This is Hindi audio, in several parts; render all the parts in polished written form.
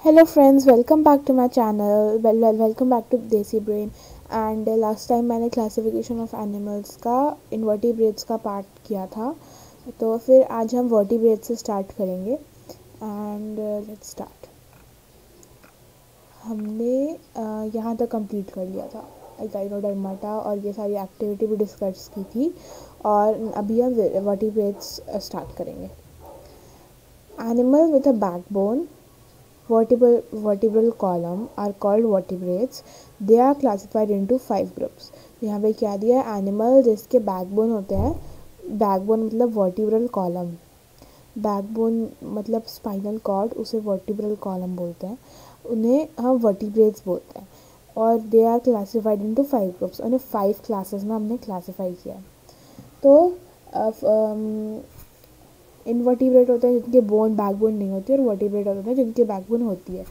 Hello friends, welcome back to my channel. Welcome back to Desi Brain. And last time मैंने क्लासिफिकेशन ऑफ एनिमल्स का इनवर्टिब्रेट्स का पार्ट किया था, तो फिर आज हम वर्टिब्रेट्स से स्टार्ट करेंगे. And let's start. हमने यहाँ तक कंप्लीट कर लिया था. गाइनोडर्माटा और ये सारी एक्टिविटी भी डिस्कस की थी, और अभी हम वर्टिब्रेट्स स्टार्ट करेंगे. Animal with a backbone vertebral column are called vertebrates. They are classified into 5 groups. यहाँ पे क्या दिया है, एनिमल जिसके बैकबोन होते हैं. बैकबोन मतलब वर्टिब्रल कॉलम. बैकबोन मतलब स्पाइनल कॉर्ड, उसे वर्टिब्रल कॉलम बोलते हैं. उन्हें हम वर्टिब्रेट्स बोलते हैं. और they are classified into 5 groups. उन्हें 5 क्लासेस में हमने क्लासीफाई किया है. तो इनवर्टिब्रेट होते हैं जिनके बैकबोन नहीं होती, और वर्टिब्रेट होते हैं जिनके बैकबोन होती है.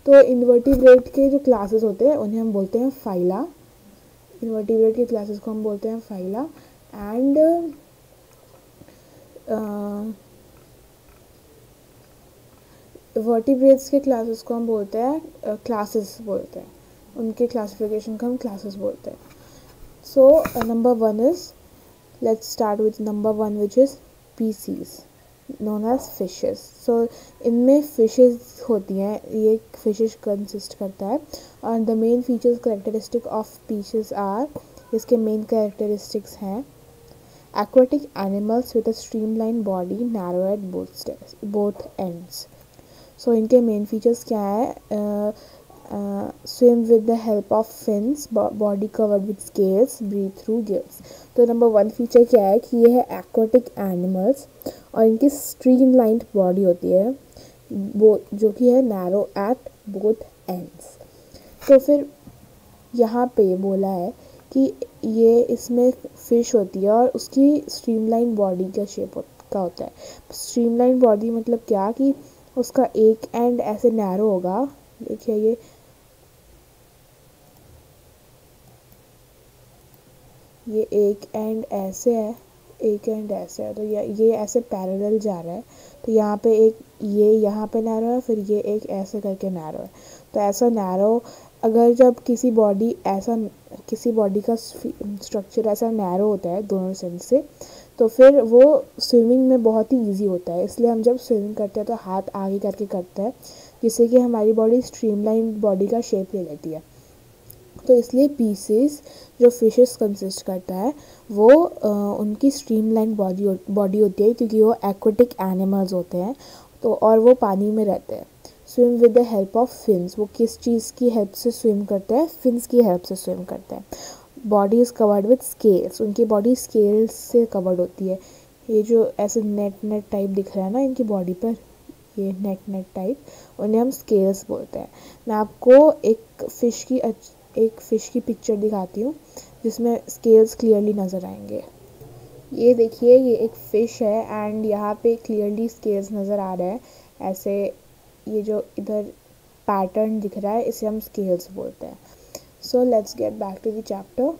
तो इनवर्टिब्रेट के जो क्लासेस होते हैं उन्हें हम बोलते हैं फाइला. इनवर्टिब्रेट के क्लासेस को हम बोलते हैं फाइला. एंड वर्टिब्रेट्स के क्लासेस को हम बोलते हैं क्लासेस बोलते हैं. उनके क्लासिफिकेशन को हम क्लासेस बोलते हैं. So number 1 is, let's start with number 1 which is Pisces known as fishes. So इनमें फिशेस होती हैं. ये फिशेस कंसिस्ट करता है. और the main features characteristic of fishes are, इसके मेन करेक्टरिस्टिक्स हैं aquatic animals with a streamlined body, narrow at both ends. So इनके मेन फीचर्स क्या है, swim with the help of fins, body covered with scales, breathe through gills. तो नंबर 1 फीचर क्या है कि ये है aquatic animals, और इनकी streamlined body होती है जो कि है narrow at both ends. तो फिर यहाँ पे बोला है कि ये इसमें फिश होती है और उसकी स्ट्रीमलाइन बॉडी का शेप का होता है. स्ट्रीमलाइन बॉडी मतलब क्या कि उसका एक एंड ऐसे नैरो होगा. देखिए ये एक एंड ऐसे है, एक एंड ऐसे है. तो ये ऐसे पैरेलल जा रहा है. तो यहाँ पे एक ये यहाँ पे नैरो है, फिर ये एक ऐसे करके नैरो है. तो ऐसा नैरो, अगर जब किसी बॉडी का स्ट्रक्चर ऐसा नैरो होता है दोनों सेंस से, तो फिर वो स्विमिंग में बहुत ही इजी होता है. इसलिए हम जब स्विमिंग करते हैं तो हाथ आगे करके करते हैं, जिससे कि हमारी बॉडी स्ट्रीमलाइन बॉडी का शेप ले लेती है. तो इसलिए पीसेस जो फिशेस कंसिस्ट करता है वो उनकी स्ट्रीमलाइन बॉडी होती है, क्योंकि वो एक्वेटिक एनिमल्स होते हैं. तो और वो पानी में रहते हैं. Swim with the help of fins. वो किस चीज़ की हेल्प से स्विम करते हैं, फिन्स की हेल्प से स्विम करते हैं. Body is covered with scales. उनकी बॉडी स्केल्स से कवर्ड होती है. ये जो ऐसे नेट टाइप दिख रहा है ना इनकी बॉडी पर, ये नेट टाइप, उन्हें हम स्केल्स बोलते हैं. मैं आपको एक फ़िश की पिक्चर दिखाती हूँ जिसमें स्केल्स क्लियरली नज़र आएंगे. ये देखिए, ये एक फ़िश है एंड यहाँ पे क्लियरली स्केल्स नज़र आ रहे हैं ऐसे. ये जो इधर पैटर्न दिख रहा है इसे हम स्केल्स बोलते हैं. So let's get back to the chapter.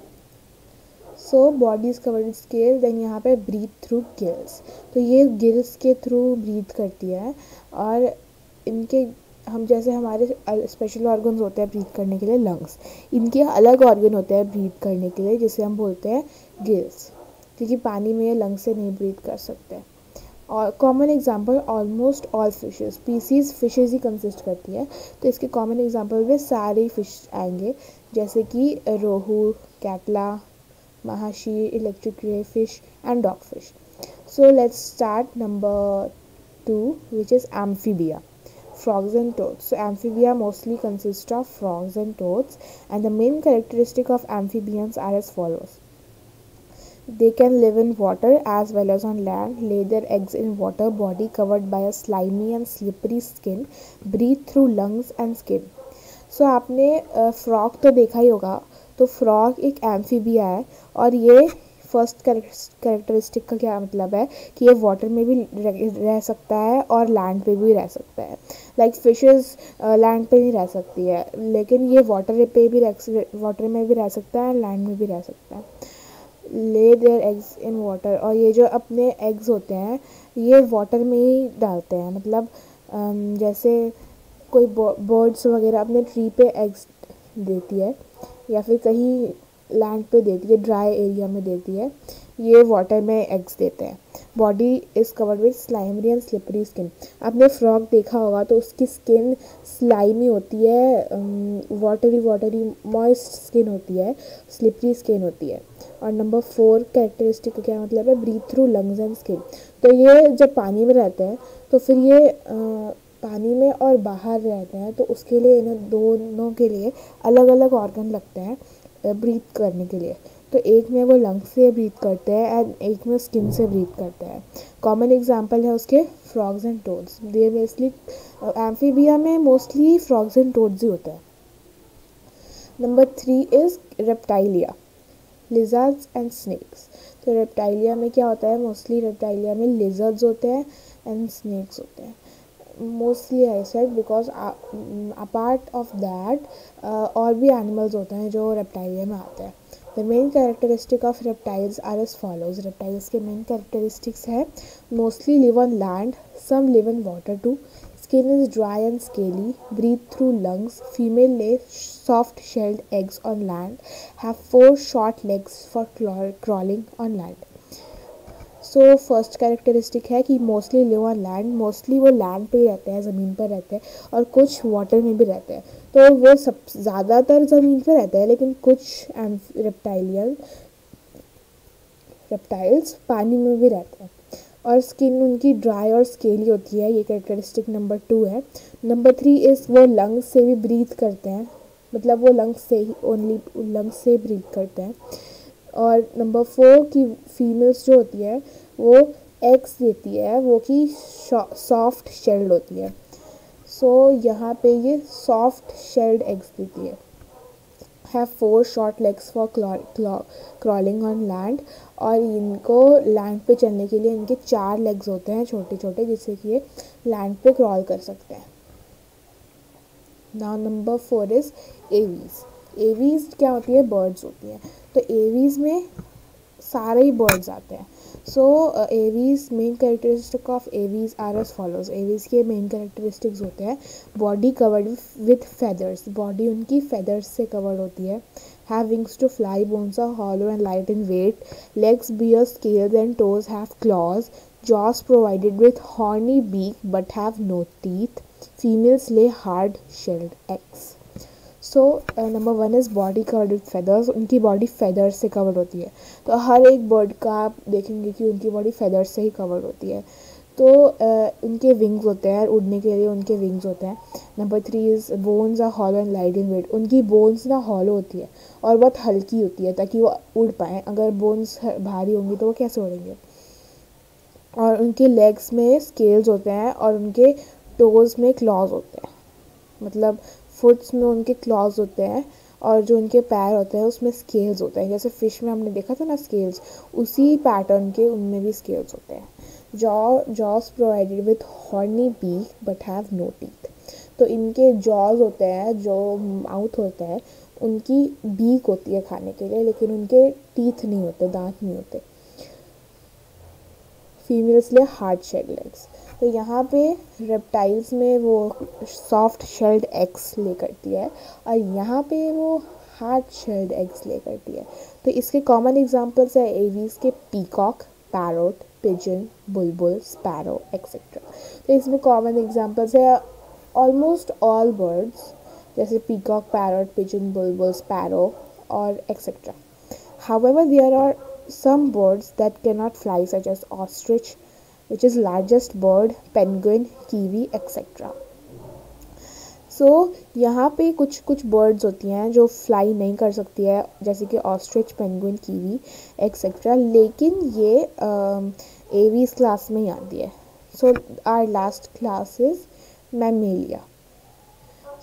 So body is covered with scale. Then यहाँ पे ब्रीथ थ्रू गिल्स. तो ये गिल्स के थ्रू ब्रीथ करती है. और इनके हम जैसे हमारे स्पेशल ऑर्गन्स होते हैं ब्रीथ करने के लिए, लंग्स, इनके अलग ऑर्गन होते हैं ब्रीथ करने के लिए, जिसे हम बोलते हैं गिल्स, क्योंकि पानी में ये लंग्स से नहीं ब्रीथ कर सकते. और common example almost all fishes. Species fishes ही कंसिस्ट करती है, तो इसके कॉमन एग्जांपल में सारे फिश आएंगे, जैसे कि rohu, catla, mahseer, electric ray fish and dog fish. So let's start number 2 which is amphibia. Frogs and toads. So amphibia mostly consist of frogs and toads, and the main characteristic of amphibians are as follows. They can live in water as well as on land, lay their eggs in water, body covered by a slimy and slippery skin, breathe through lungs and skin. So आपने फ्रॉग तो देखा ही होगा. तो फ्रॉग एक एम्फीबिया है, और ये फर्स्ट कैरेक्टरिस्टिक का क्या मतलब है कि ये वाटर में भी रह सकता है और लैंड पे भी रह सकता है. लाइक फिशेस लैंड पे नहीं रह सकती है, लेकिन ये वाटर में भी रह सकता है, लैंड में भी रह सकता है. Lay their eggs in water. और ये जो अपने एग्स होते हैं ये वाटर में ही डालते हैं. मतलब जैसे कोई बर्ड्स वगैरह अपने ट्री पे एग्स देती है, या फिर कहीं लैंड पे देती है, ड्राई एरिया में देती है, ये वाटर में एग्स देते हैं। Body is covered with slimy and slippery skin. आपने फ्रॉग देखा होगा तो उसकी स्किन स्लाइमी होती है, वाटरी वाटरी मॉइस्ट स्किन होती है, स्लिपरी स्किन होती है। और नंबर 4 कैरेक्टरिस्टिक का क्या मतलब है, breathe through lungs and skin. तो ये जब पानी में रहते हैं तो फिर ये पानी में और बाहर रहते हैं, तो उसके लिए इन्हें दोनों के लिए अलग अलग ऑर्गन लगते हैं ब्रीथ करने के लिए। तो एक में वो लंग्स से ब्रीथ करते हैं एंड एक में स्किन से ब्रीथ करते हैं। कॉमन एग्जांपल है उसके frogs and toads. They mostly amphibia में मोस्टली फ्रॉग्स एंड टोड्स ही होते हैं। Number 3 is reptilia, lizards and snakes. तो रेप्टाइलिया में क्या होता है, मोस्टली रेप्टाइलिया में लिजर्ड्स होते हैं एंड स्नेक्स होते हैं। Mostly I said because apart of that और भी एनिमल्स होते हैं जो रेप्टाइलिया में आते हैं। The main characteristic of reptiles are as follows. Reptiles के मेन कैरेक्टरिस्टिक्स है, mostly live on land, some live in water too, skin is dry and scaly, breathe through lungs, female lay soft shelled eggs on land, have 4 short legs for crawling on land. So first characteristic है कि mostly live on land, mostly वो लैंड पे ही रहते हैं, ज़मीन पर रहते हैं, और कुछ वाटर में भी रहते हैं। तो वो सब ज़्यादातर ज़मीन पर रहते हैं, लेकिन कुछ रेप्टाइल्स पानी में भी रहते हैं। और स्किन उनकी ड्राई और स्केली होती है, ये कैरेक्टरिस्टिक नंबर 2 है। नंबर 3 इज़ वो लंग्स से भी ब्रीथ करते हैं, मतलब वो लंग्स से ही ओनली लंग्स से ब्रीथ करते हैं। और नंबर 4 की फीमेल्स जो होती है वो एग्स देती है, वो कि सॉफ्ट शेल्ड होती है। सो यहाँ पे ये सॉफ्ट शेल्ड एग्स देती है। Have 4 short legs for crawling on land. और इनको लैंड पे चलने के लिए इनके 4 लेग्स होते हैं छोटे छोटे, जिससे कि ये लैंड पे क्रॉल कर सकते हैं। Now number 4 is aves. Aves क्या होती है, बर्ड्स होती हैं। तो एवीज में सारे ही बर्ड्स आते हैं। So aves main characteristic of aves are as follows. Aves के मेन कैरेक्टरिस्टिक्स होते हैं, body covered with feathers, body उनकी फेदर्स से कवर्ड होती है। Have wings to fly, bones are hollow and light in weight, legs bear scales and toes, have claws, jaws provided with horny beak but have no teeth, females lay hard shelled eggs. So number 1 is body covered with feathers. उनकी बॉडी फेदर्स से कवर्ड होती है। तो हर एक बर्ड का आप देखेंगे कि उनकी बॉडी फेदर्स से ही कवर्ड होती है। तो उनके विंग्स होते हैं, उड़ने के लिए उनके विंग्स होते हैं। Number 3 is bones are hollow and light in weight. उनकी बोन्स ना हॉलो होती है और बहुत हल्की होती है ताकि वो उड़ पाएँ। अगर बोन्स भारी होंगी तो वो कैसे उड़ेंगे। और उनके लेग्स में स्केल्स होते हैं और उनके टोज़ में क्लॉज होते हैं, मतलब फुट्स में उनके क्लॉज होते हैं और जो उनके पैर होते हैं उसमें स्केल्स होते हैं। जैसे फ़िश में हमने देखा था ना स्केल्स, उसी पैटर्न के उनमें भी स्केल्स होते हैं। Jaws provided with horny beak but have no teeth. तो इनके जॉज होते हैं, जो माउथ होता है, उनकी बीक होती है खाने के लिए, लेकिन उनके टीथ नहीं होते, दांत नहीं होते। फीमेल्स लिए हार्ड शेल्ड एग्स। तो यहाँ पे रेप्टाइल्स में वो सॉफ्ट शेल्ड एग्स ले करती है और यहाँ पे वो हार्ड शेल्ड एग्स ले करती है। तो इसके कॉमन एग्जांपल्स है एवीज के पीकॉक, पैरोट, पिजन, बुलबुल, स्पैरो एक्सेट्रा। तो इसमें कॉमन एग्जांपल्स है ऑलमोस्ट ऑल बर्ड्स, जैसे पीकॉक, पैरोट, पिजन, बुलबुल, स्पैरो और etcetera. However, there are some birds that cannot fly, such as ostrich, which is largest bird, penguin, kiwi, etc. सो यहाँ पे कुछ कुछ बर्ड्स होती हैं जो फ्लाई नहीं कर सकती है, जैसे कि ऑस्ट्रिच, पेंगुइन, कीवी एक्सेट्रा, लेकिन ये एवीज क्लास में ही आती है। So our last class is mammalia.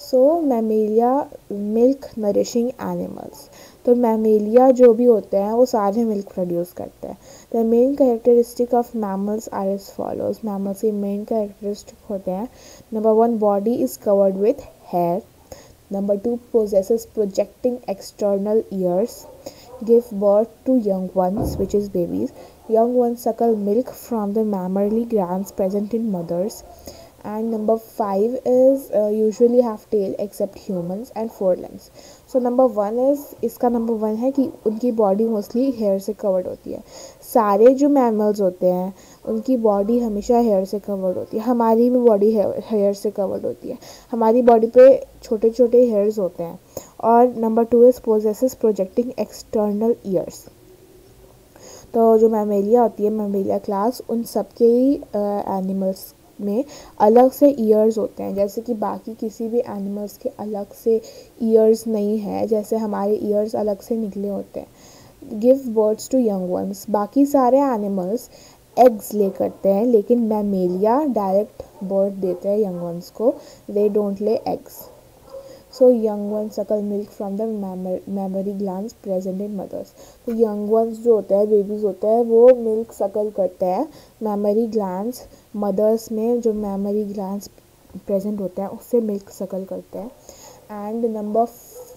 So mammalia milk nourishing animals. तो मैमेलिया जो भी होते हैं वो सारे मिल्क प्रोड्यूस करते हैं। The main characteristic of mammals are as follows. Mammals के मेन कैरेक्टरिस्टिक होते हैं, number 1 body is covered with hair, number 2 possesses projecting external ears, give birth to young ones which is babies, young ones suckle milk from the mammary glands present in mothers, And number 5 is usually have tail except humans and 4 limbs. So number 1 is, इसका नंबर 1 है कि उनकी बॉडी मोस्टली हेयर से कवर्ड होती है. सारे जो मैमल्स होते हैं उनकी बॉडी हमेशा हेयर से कवर्ड होती है. हमारी भी बॉडी हेयर से कवर्ड होती है. हमारी बॉडी पे छोटे छोटे हेयर्स होते हैं. और number 2 is possesses projecting external years. तो जो मैमेलिया होती है, मैमेलिया क्लास, उन सबके ही एनिमल्स में अलग से ईयर्स होते हैं. जैसे कि बाकी किसी भी एनिमल्स के अलग से ईयर्स नहीं है, जैसे हमारे ईयर्स अलग से निकले होते हैं. Give birth to young ones. बाकी सारे एनिमल्स एग्स ले करते हैं, लेकिन मैमेलिया डायरेक्ट बर्थ देते हैं यंग वंस को. They don't lay eggs. So young ones suckle milk from the mammary glands present in mothers. तो young ones जो होते हैं, बेबीज होते हैं, वो मिल्क सकल करते हैं mammary glands, मदर्स में जो mammary glands प्रेजेंट होते हैं उससे मिल्क सकल करते हैं. And number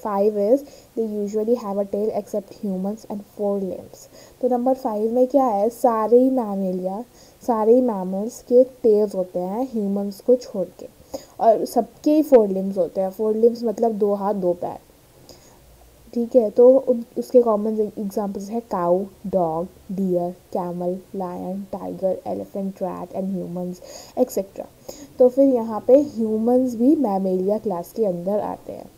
5 is they usually have a tail except humans and 4 limbs. तो नंबर 5 में क्या है, सारे ही मैमेलिया, सारे ही मैमल्स के टेल्स होते हैं ह्यूमंस को छोड़ के, और सबके ही 4 लिम्स होते हैं. 4 लिम्स मतलब 2 हाथ 2 पैर. ठीक है. तो उसके कॉमन एग्जांपल्स है cow, dog, deer, camel, lion, tiger, elephant, rat and humans etcetera. तो फिर यहाँ पे ह्यूमंस भी मैमेलिया क्लास के अंदर आते हैं.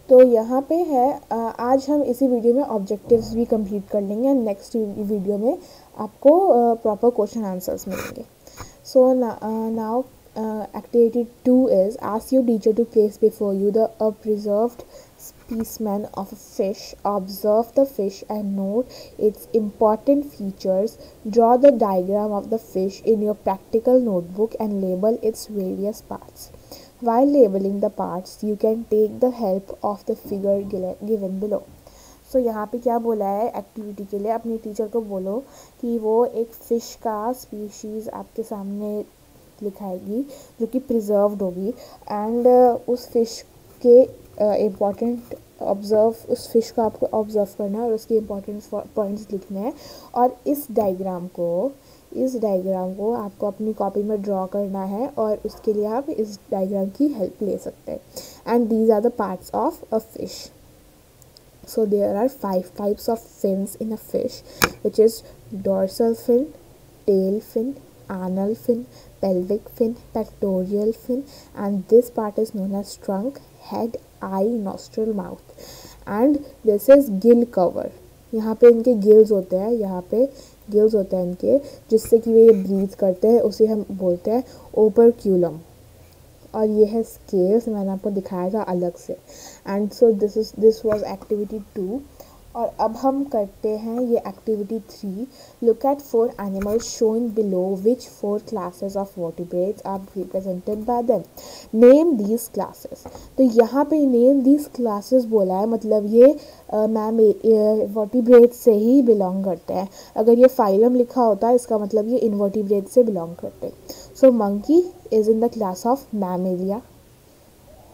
तो यहाँ पे है, आज हम इसी वीडियो में ऑब्जेक्टिव्स भी कंप्लीट कर लेंगे. नेक्स्ट वीडियो में आपको प्रॉपर क्वेश्चन आंसर्स मिलेंगे. So now activity 2 is ask your teacher to place before you a preserved specimen of a fish. Observe the fish and note its important features. Draw the diagram of the fish in your practical notebook and label its various parts. While labeling the parts, you can take the help of the figure given below. सो यहाँ पे क्या बोला है, एक्टिविटी के लिए अपने टीचर को बोलो कि वो एक फ़िश का स्पीशीज़ आपके सामने लिखाएगी जो कि प्रिजर्व्ड होगी. एंड उस फिश के इम्पॉर्टेंट उस फिश को आपको ऑब्जर्व करना है और उसके इम्पॉर्टेंट पॉइंट्स लिखने हैं. और इस डायग्राम को आपको अपनी कॉपी में ड्रॉ करना है, और उसके लिए आप इस डायग्राम की हेल्प ले सकते हैं. And these are the parts of a fish. So there are 5 types of fins in a fish, which is dorsal fin, tail fin, anal fin, pelvic fin, pectoral fin, and this part is known as trunk, head, eye, nostril, mouth. And this is gill cover. यहाँ पे इनके गिल्स होते हैं, इनके, जिससे कि वे ब्रीथ करते हैं, उसे हम बोलते हैं ओपरक्यूलम. और ये है स्केल्स, मैंने आपको दिखाया था अलग से. And so this was activity 2. और अब हम करते हैं ये activity 3. Look at 4 animals shown below which 4 classes of vertebrates are represented by them. Name these classes. तो यहाँ पे नेम दीज क्लासेस बोला है, मतलब ये वर्टिब्रेट्स से ही बिलोंग करते हैं. अगर ये फाइलम लिखा होता है, इसका मतलब ये इनवर्टिब्रेट्स से बिलोंग करते हैं. So monkey is in the class of mammalia,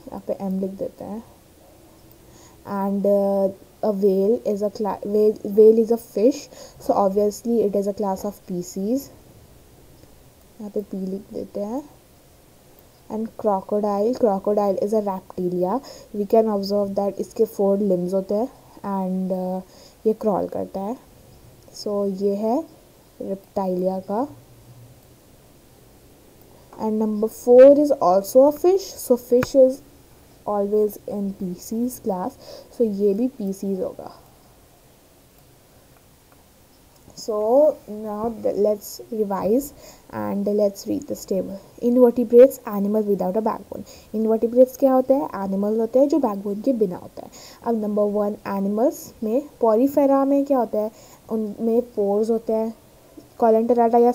यहाँ पे एम लिख देते हैं. And a whale is a fish, so obviously it is a class of species. यहाँ पे P लिख देते हैं. And crocodile is a reptilia. We can observe that इसके 4 limbs होते हैं and ये crawl करता है. so ये है reptilia का. And number 4 is also a fish, so fish is always in species class, so ये भी species होगा. So now let's revise and let's read this table. Invertebrates, animals without a backbone. Invertebrates क्या होते हैं, animals होते हैं जो backbone के बिना होता है. अब number 1 animals में पोरीफेरा में क्या होता है, उनमें pores होते हैं. कॉलेंटराटा या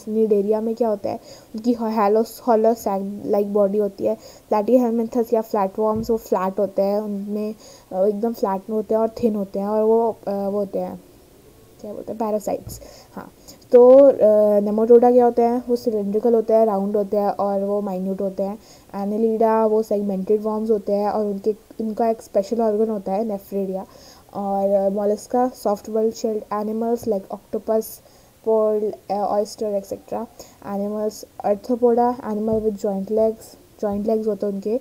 निडेरिया में क्या होता है, उनकी हॉलो सैक लाइक बॉडी होती है. प्लैटीहेल्मिन्थस या फ्लैटवॉर्म्स, वो फ्लैट होते हैं, उनमें एकदम फ्लैट में होते हैं और थिन होते हैं, और वो होते हैं, क्या बोलते हैं, पैरासाइट्स. हाँ. तो नेमाटोडा क्या होते हैं, वो सिलेंड्रिकल होते हैं, राउंड होते हैं और वो माइन्यूट होते हैं. एनेलिडा वो सेगमेंटेड वॉर्म्स होते हैं और उनका एक स्पेशल ऑर्गन होता है नेफ्रेडिया. और Mollusca soft well shelled animals like octopus pearl, oyster, etc. Animals, arthropoda, animal with joint legs होते हैं उनके.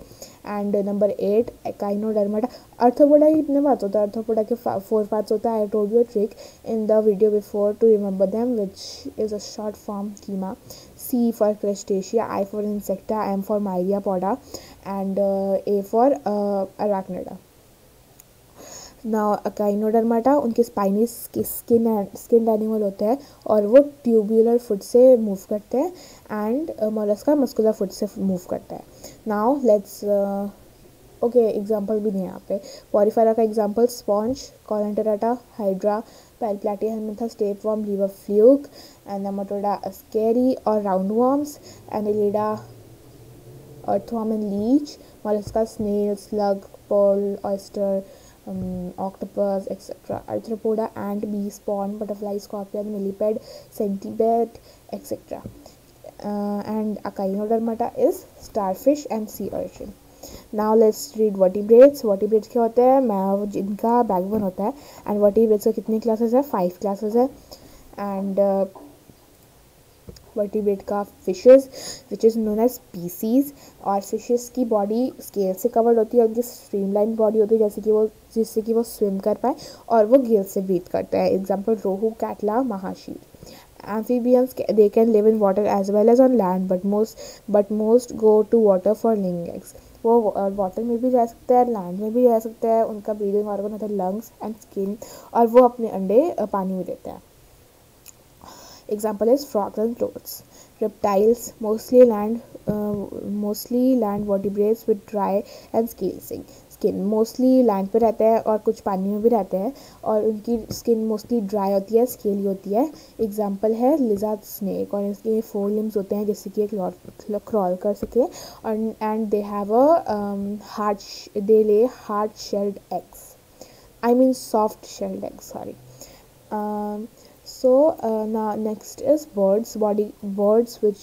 And number 8 Echinodermata. आर्थ्रोपोडा ही कितने पार्ट्स होता है? आर्थ्रोपोडा के 4 पार्ट्स होता है. I told you a trick in the video before to remember them, which is a short form कीमा. C for crustacea, I for insecta, M for myriapoda, and A for arachnida. Now echinodermata उनके स्पाइनी स्किन एनिमल होते हैं और वो ट्यूब्यूलर फुट से मूव करते हैं. एंड मोलस्का मस्कुलर फुट से मूव करता है. नाउ लेट्स ओके एग्जांपल भी नहीं यहाँ पे. पॉरीफेरा का example sponge, coelenterata, hydra, platyhelminthes, tapeworm, liver fluke, and nematoda ascaris और roundworms, annelida earthworm and leech, mollusca, snail, slug, pearl, oyster, octopus, etc. Arthropoda, ant, bee, spawn, butterfly, scorpion, millipede, centipede, etc. And Echinodermata is starfish and sea urchin. Now let's read vertebrates. Vertebrates क्या होते हैं? जिनका बैकबोन होता है. एंड वर्टिब्रेट्स का कितनी क्लासेस है? 5 क्लासेस है. एंड वर्टिब्रेट का fishes which is known as species. और फिशेस की बॉडी स्केल से कवर्ड होती है. उनकी स्ट्रीमलाइन बॉडी होती है जिससे कि वो स्विम कर पाए और वो गिल से ब्रीथ करते हैं. Example rohu, catla, mahseer. Amphibians, they can live in water as well as on land, but most go to water for laying eggs. वो वाटर में भी रह सकते हैं, लैंड में भी रह सकते हैं. उनका ब्रीदिंग ऑर्गन होता है लंग्स एंड स्किन, और वो अपने अंडे पानी में देते हैं. Example is frogs and toads. Reptiles, mostly land vertebrates with dry and skin. Mostly land पे रहते हैं और कुछ पानी में भी रहते हैं, और उनकी स्किन मोस्टली ड्राई होती है, स्केली होती है. एग्जांपल है लिजार्ड, स्नेक, और इसके 4 लिम्स होते हैं जिससे कि एक क्रॉल कर सके. और एंड दे हैव अ दे ले hard shelled eggs, I mean soft shelled eggs, sorry. So now next is birds. Birds, which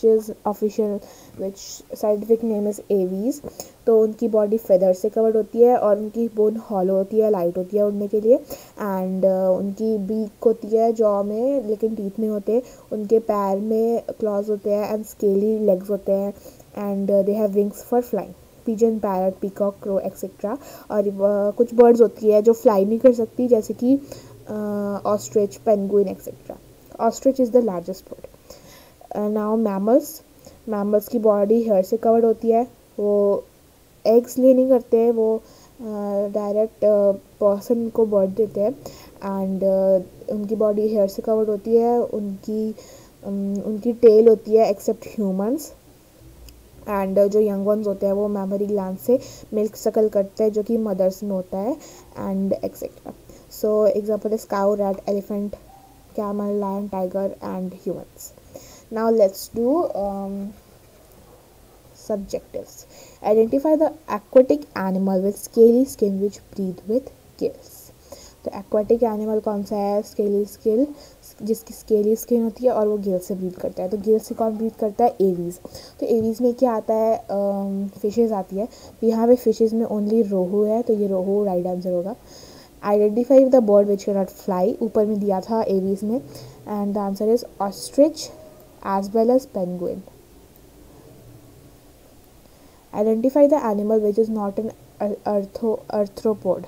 scientific name is aves. तो उनकी बॉडी फेदर से कवर्ड होती है और उनकी बोन हॉलो होती है, लाइट होती है उड़ने के लिए. एंड उनकी बीक होती है जॉ में, लेकिन टीथ नहीं होते. उनके पैर में क्लॉज होते हैं एंड स्केली लेग्स होते हैं. And they have wings for flying. Pigeon, parrot, peacock, crow, etcetera. और कुछ बर्ड्स होती है जो फ्लाई नहीं कर सकती, जैसे कि ostrich, penguin, etc. Ostrich is the largest bird. Now mammals की बॉडी हेयर से कवर्ड होती है. वो एग्स ले नहीं करते हैं, वो डायरेक्ट पर्सन को बर्थ देते हैं. एंड उनकी बॉडी हेयर से कवर्ड होती है. उनकी टेल होती है एक्सेप्ट ह्यूमंस. एंड जो यंग वंस होते हैं वो मैमरी ग्लैंड से मिल्क सकल करते हैं, जो कि मदर्स में होता है, and etcetera. So example is cow, rat, elephant, camel, lion, tiger, and humans. Now let's do subjectives. Identify the aquatic animal with scaly skin which breathe with gills. तो aquatic animal कौन सा है? जिसकी स्केली स्किन होती है और वो गिल से ब्रीथ करता है. तो गिल से कौन ब्रीथ करता है? एवीज. तो एवीज में क्या आता है? फिशेज आती है. तो यहाँ पे फिशेज में ओनली रोहू है, तो ये रोहू राइट आंसर होगा. Identify the bird which can not fly, ऊपर में दिया था एवीज में. And the answer is ostrich as well as penguin. Identify the animal which is not an arthropod.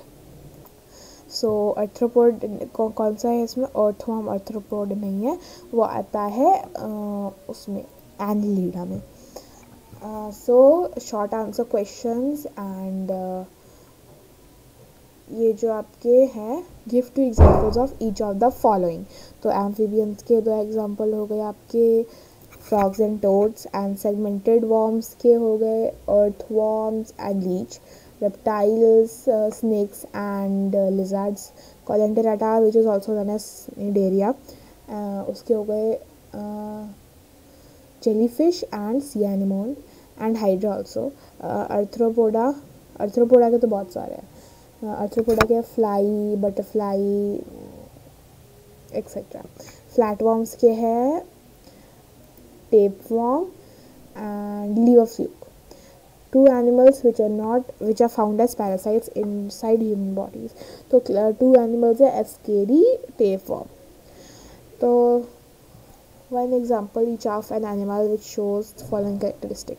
So arthropod कौन सा है इसमें? अर्थवर्म अर्थ्रोपोड नहीं है, वो आता है उसमें एनिलिडा में. So short answer questions. And ये जो आपके हैं, give 2 examples of each of the following. तो एम्फीबियंस के 2 एग्जांपल हो गए आपके, frogs and toads. And segmented worms के हो गए, earthworms and Leach. reptiles, snakes and lizards. Colenterata, which is also known as Cnidaria. उसके हो गए jellyfish and sea anemone and hydra also. arthropoda के तो बहुत सारे हैं. arthropoda के फ्लाई, बटरफ्लाई, एक्सेट्रा. फ्लैटवर्म्स के हैं tapeworm and liver fluke. 2 animals which are found as parasites inside human bodies. तो 2 animals है एस्केरी, टेपवर्म. तो One example each of an animal which shows the following characteristic.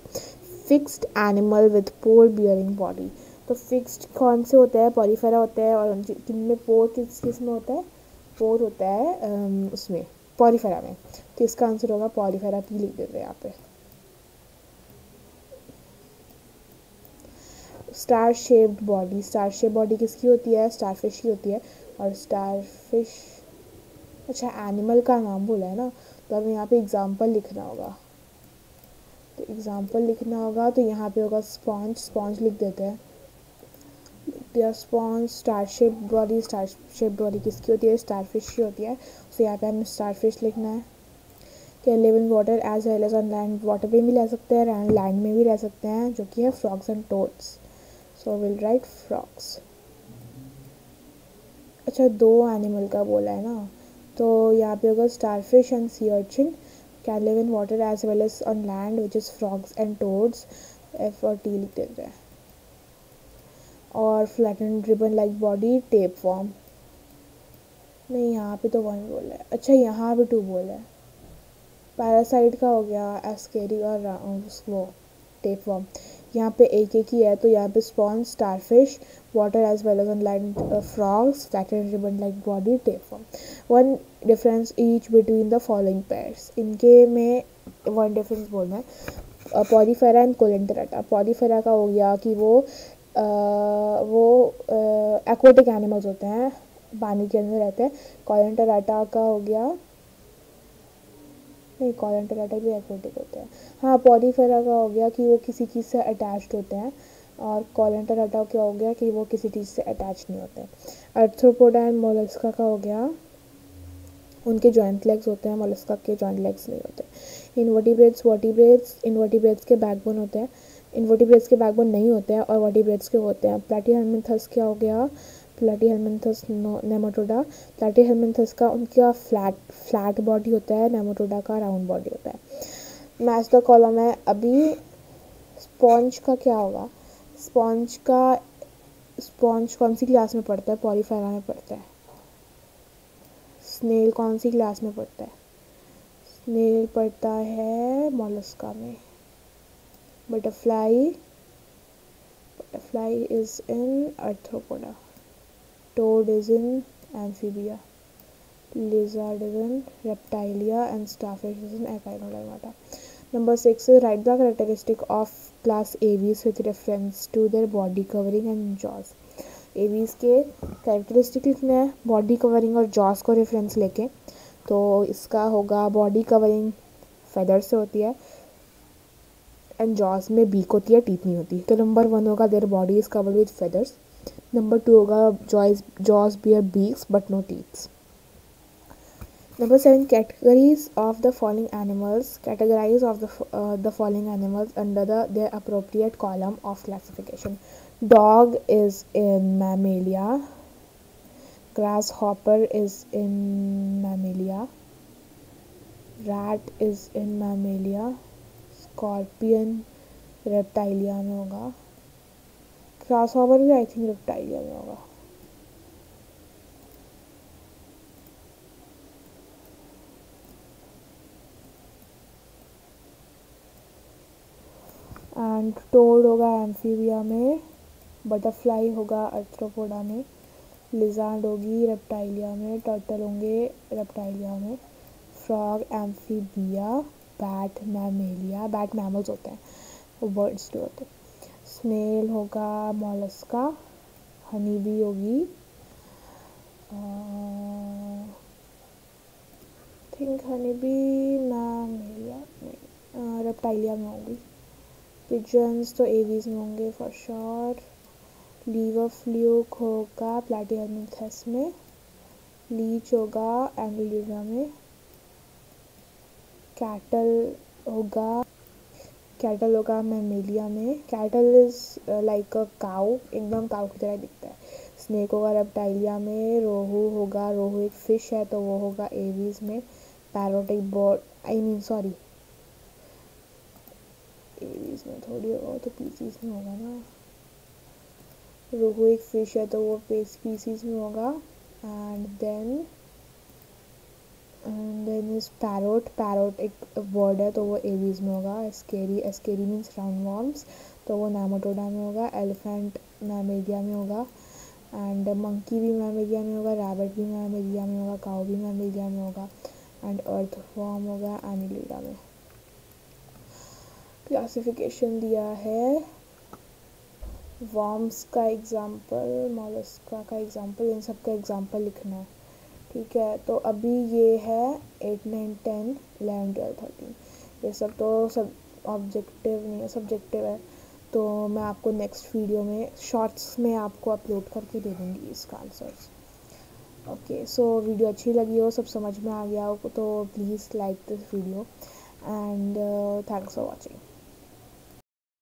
Fixed animal with pore bearing body. तो फिक्स्ड कौन से होते हैं? पॉलीफेरा होते हैं, और जिनमें पोर किस में होता है? पोर होता है उसमें पॉलीफेरा में। तो इसका आंसर होगा पॉलीफेरा, पी लिख देते हैं यहाँ पे। Star shaped body. Star shape body किसकी होती है? स्टारफिश की होती है। और स्टारफिश, अच्छा एनिमल का नाम बोला है ना, तो हमें यहाँ पे एग्जाम्पल लिखना होगा। तो एग्जाम्पल लिखना होगा तो यहाँ पे होगा स्पॉन्ज। स्पॉन्ज लिख देते हैं। दिया sponge. Star shape body. Star shape body किसकी होती है? स्टारफिश की होती है। तो यहाँ पे हमें स्टारफिश लिखना है। Can live in water as well as on land. Water पे भी रह सकते हैं, लैंड में भी रह सकते हैं, जो कि है frogs and toads. So will write frogs. अच्छा, दो एनिमल का बोला है ना, तो यहाँ पे होगा starfish and sea urchin. Can live in water as well as on land which is frogs and toads. F और टी लिख देते हैं। और flattened ribbon like body, tape form. नहीं, यहाँ पे तो वन बोला है। अच्छा, यहाँ पे टू बोला है। पैरासाइट का हो गया एस्केरी और वो टेप फॉर्म। यहाँ पे एक ही है, तो यहाँ पे sponge, starfish, water as well as on land frogs, flattened ribbon like body, tape form. One difference each between the following pairs. इनके में वन डिफरेंस बोलना है। Porifera and कोलेंटेराटा। पॉलीफेरा का हो गया कि वो एक्वाटिक एनिमल्स होते हैं, पानी के अंदर रहते हैं। कोलेंटेराटा का हो गया, नहीं कोलेंटेराटा भी एक्वाटिक होते हैं। हाँ, पॉलीफेरा का हो गया कि वो किसी चीज़ से अटैच्ड होते हैं, और कोलेंटेराटा क्या हो गया कि वो किसी चीज़ से अटैच नहीं होते। आर्थ्रोपोडा एंड मोलस्का का हो गया, उनके जॉइंट लेग्स होते हैं, मोलस्का के जॉइंट लेग्स नहीं होते। इनवर्टिब्रेट्स, वर्टिब्रेट्स, इनवर्टिब्रेट्स के बैकबोन होते हैं, इनवर्टिब्रेट्स के बैकबोन नहीं होते हैं, और वर्टिब्रेट्स के होते हैं। प्लैटीहेल्मिन्थस क्या हो गया? प्लैटीहेल्मिन्थस नेमाटोडा। प्लैटीहेल्मिन्थस का उनका फ्लैट बॉडी होता है, नेमाटोडा का राउंड बॉडी होता है। मैच द कॉलम है। अभी स्पॉन्ज का क्या होगा? स्पॉन्ज कौन सी क्लास में पढ़ता है? पॉलीफेरा में पढ़ता है। स्नेल कौन सी क्लास में पढ़ता है? स्नेल पढ़ता है मोलस्का में। Butterfly is in arthropoda. Toad is in amphibia. Lizard is in reptilia and starfish is in echinodermata. Number 6 is write the characteristic of class aves with reference to their body covering and jaws. Aves के कैरेक्टरिस्टिक लिखने हैं बॉडी कवरिंग और जॉस को रेफरेंस लेके। तो इसका होगा बॉडी कवरिंग फेदर से होती है, एंड जॉस में बीक होती है, टीथ नहीं होती। तो नंबर 1 होगा their body is covered with feathers. Number 2 होगा jaws bear beaks but no teeths. Number 7, categories of the following animals. Categorize of the following animals under their appropriate column of classification. Dog is in Mammalia. Grasshopper is in Mammalia. Rat is in Mammalia. Scorpion Reptilia में होगा। Grasshopper भी I think Reptilia में होगा। एंड टोड होगा एम्फीबिया में। बटरफ्लाई होगा आर्थ्रोपोडा में। लिजार्ड होगी रेप्टाइलिया में। टर्टल होंगे रेप्टाइलिया में। Frog amphibia. Bat Mammalia. Bat mammals होते हैं, वो बर्ड्स जो होते हैं। स्नेल होगा मोलस्का। हनी बी होगी थिंक हनी बी मैमेलिया नहीं, रेप्टाइलिया में होगी। पिजन्स तो एवीज में होंगे फॉर श्योर। लीवर फ्लूक होगा प्लैटीहेल्मिन्थस में। लीच होगा एंगुलिडा में। कैटल होगा मैमेलिया में। Cattle is like a cow, एकदम काउ की तरह दिखता है। स्नेक होगा रेप्टाइलिया में। रोहू एक फिश है, तो वो होगा एवीज में। पैरोट एक बर्ड, एवीज में थोड़ी होगा, तो पीसीज में होगा ना। रोहू एक फिश है, तो वो स्पीसीज में होगा। And then and then is parrot, parrot एक वर्ड है तो वो एवीज में होगा। Ascaris, ascaris means round worms, तो वो नेमाटोडा में होगा। एलिफेंट मैमेलिया में होगा। एंड मंकी भी मैमेलिया में होगा, रैबिट भी मैमेलिया में होगा, काऊ भी मैमेलिया में होगा। एंड अर्थ वॉर्म होगा एनिलीडा में। क्लासिफिकेशन दिया है, वॉर्म्स का एग्जाम्पल, मॉलस्का का एग्जाम्पल, इन सब का एग्जाम्पल लिखना है। ठीक है, तो अभी ये है 8, 9, 10, 11, 12, 13, ये सब तो सब ऑब्जेक्टिव नहीं है, सब्जेक्टिव है। तो मैं आपको नेक्स्ट वीडियो में शॉर्ट्स में आपको अपलोड करके दे दूँगी इसका आंसर्स। ओके, सो वीडियो अच्छी लगी हो, सब समझ में आ गया हो तो please like this video and thanks for watching.